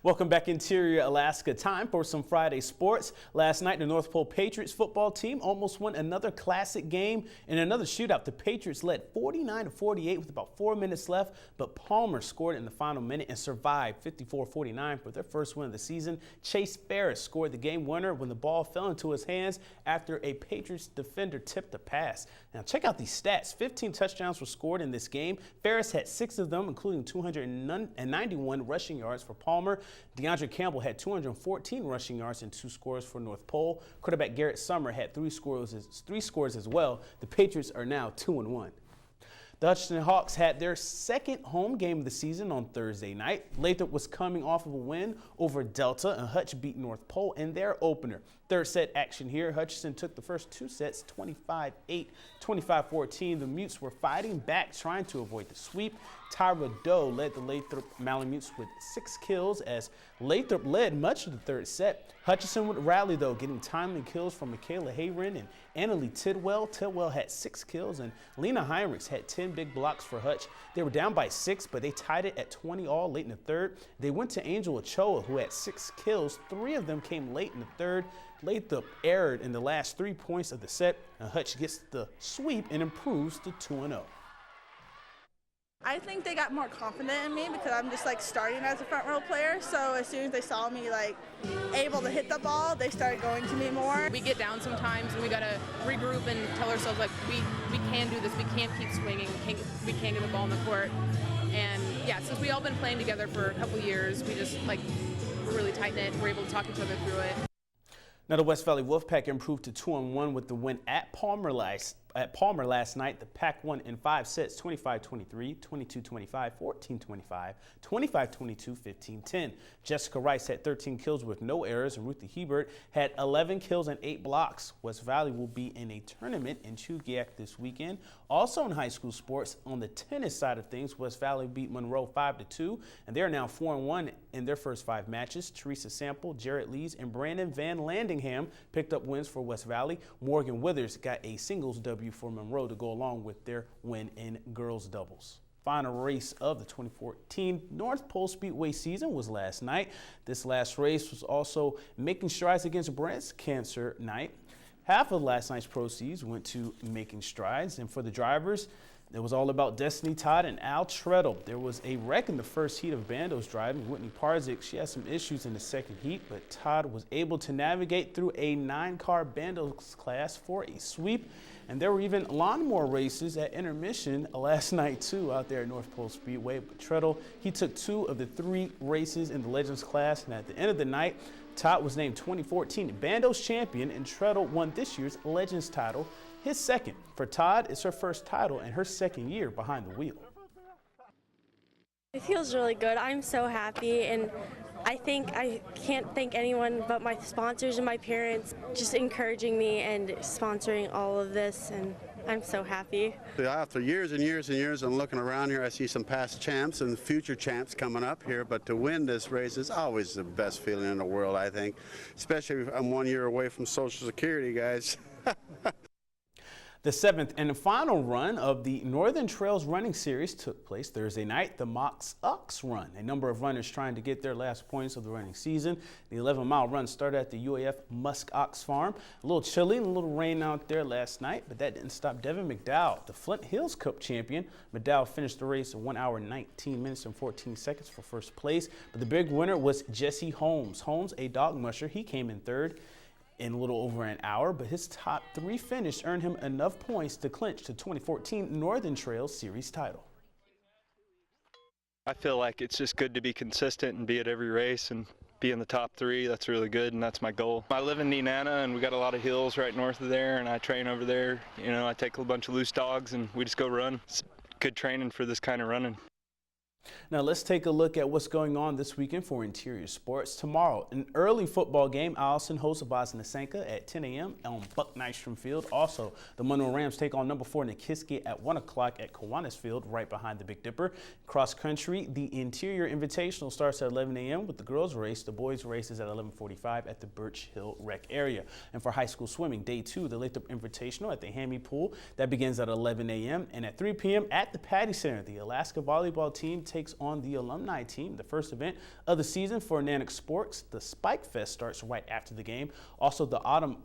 Welcome back, Interior Alaska. Time for some Friday sports. Last night, the North Pole Patriots football team almost won another classic game in another shootout. The Patriots led 49-48 with about 4 minutes left, but Palmer scored in the final minute and survived 54-49 for their first win of the season. Chase Ferris scored the game winner when the ball fell into his hands after a Patriots defender tipped a pass. Now check out these stats. 15 touchdowns were scored in this game. Ferris had 6 of them, including 291 rushing yards for Palmer. DeAndre Campbell had 214 rushing yards and 2 scores for North Pole. Quarterback Garrett Summer had 3 scores as well. The Patriots are now 2-1. The Hutchinson Hawks had their second home game of the season on Thursday night. Lathrop was coming off of a win over Delta, and Hutch beat North Pole in their opener. Third set action here. Hutchinson took the first 2 sets 25-8, 25-14. The Mutes were fighting back, trying to avoid the sweep. Tyra Doe led the Lathrop Malamutes with 6 kills as Lathrop led much of the third set. Hutchinson would rally, though, getting timely kills from Michaela Hayren and Annalie Tidwell. Tidwell had 6 kills, and Lena Heinrichs had 10 big blocks for Hutch. They were down by 6, but they tied it at 20 all late in the third. They went to Angel Ochoa, who had 6 kills. 3 of them came late in the third. Lathrop erred in the last 3 points of the set, and Hutch gets the sweep and improves to 2-0. I think they got more confident in me because I'm just starting as a front row player. So as soon as they saw me able to hit the ball, they started going to me more. We get down sometimes and we got to regroup and tell ourselves we can do this. We can't keep swinging. We can't get the ball in the court. And yeah, since we all been playing together for a couple years, we just we're really tight knit. We're able to talk each other through it. Now the West Valley Wolfpack improved to 2-1 with the win at Palmer last night. The Pack won in 5 sets, 25-23, 22-25, 14-25, 25-22, 15-10. Jessica Rice had 13 kills with no errors, and Ruthie Hebert had 11 kills and 8 blocks. West Valley will be in a tournament in Chugiak this weekend. Also in high school sports, on the tennis side of things, West Valley beat Monroe 5-2, and they are now 4-1 in their first 5 matches. Teresa Sample, Jarrett Lees, and Brandon Van Landingham picked up wins for West Valley. Morgan Withers got a singles W for Monroe to go along with their win in girls doubles. Final race of the 2014 North Pole Speedway season was last night. This last race was also Making Strides Against Breast Cancer Night. Half of last night's proceeds went to Making Strides, and for the drivers, it was all about Destiny Todd and Al Treadle. There was a wreck in the first heat of Bandos driving. Whitney Parzik, she had some issues in the second heat, but Todd was able to navigate through a 9-car Bandos class for a sweep. And there were even lawnmower races at intermission last night, too, out there at North Pole Speedway. But Treadle, he took 2 of the 3 races in the Legends class. And at the end of the night, Todd was named 2014 Bandos champion, and Treadle won this year's Legends title, his second. For Todd, it's her first title and her second year behind the wheel. It feels really good. I'm so happy, and I think I can't thank anyone but my sponsors and my parents just encouraging me and sponsoring all of this, and I'm so happy. After years and years and years and looking around here, I see some past champs and future champs coming up here, but to win this race is always the best feeling in the world, I think, especially if I'm 1 year away from Social Security, guys. The 7th and final run of the Northern Trails Running Series took place Thursday night, the Mox Ox Run. A number of runners trying to get their last points of the running season. The 11-mile run started at the UAF Musk Ox Farm. A little chilly and a little rain out there last night, but that didn't stop Devin McDowell, the Flint Hills Cup champion. McDowell finished the race in 1 hour, 19 minutes and 14 seconds for first place, but the big winner was Jesse Holmes. Holmes, a dog musher, he came in third in a little over an hour, but his top 3 finish earned him enough points to clinch the 2014 Northern Trails Series title. I feel like it's just good to be consistent and be at every race and be in the top 3. That's really good, and that's my goal. I live in Nenana, and we got a lot of hills right north of there, and I train over there. You know, I take a bunch of loose dogs, and we just go run. It's good training for this kind of running. Now let's take a look at what's going on this weekend for Interior Sports. Tomorrow, an early football game. Allison hosts Bosnasenka at 10 a.m. on Buck Nystrom Field. Also, the Monroe Rams take on number 4 Nikiski at 1 o'clock at Kiwanis Field, right behind the Big Dipper. Cross country, the Interior Invitational starts at 11 a.m. with the girls race. The boys race is at 11:45 at the Birch Hill Rec area. And for high school swimming, day 2, the Lathrop Invitational at the Hammy Pool. That begins at 11 a.m. And at 3 p.m. at the Patty Center, the Alaska volleyball team takes on the alumni team. The first event of the season for Nanac Sports. The Spike Fest starts right after the game. Also, the Autumn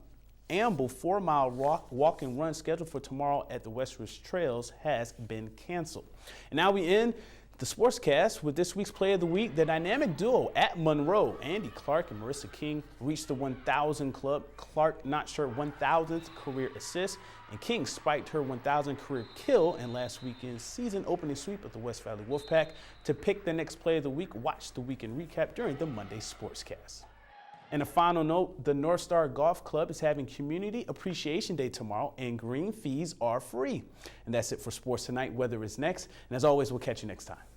Amble 4-mile walk and run scheduled for tomorrow at the West Ridge Trails has been canceled. And now we end the Sportscast with this week's Play of the Week. The dynamic duo at Monroe, Andy Clark and Marissa King, reached the 1,000 club. Clark notched her 1,000th career assist, and King spiked her 1,000th career kill in last weekend's season opening sweep of the West Valley Wolfpack. To pick the next Play of the Week, watch the weekend recap during the Monday Sportscast. And a final note, the North Star Golf Club is having Community Appreciation Day tomorrow, and green fees are free. And that's it for Sports Tonight. Weather is next, and as always, we'll catch you next time.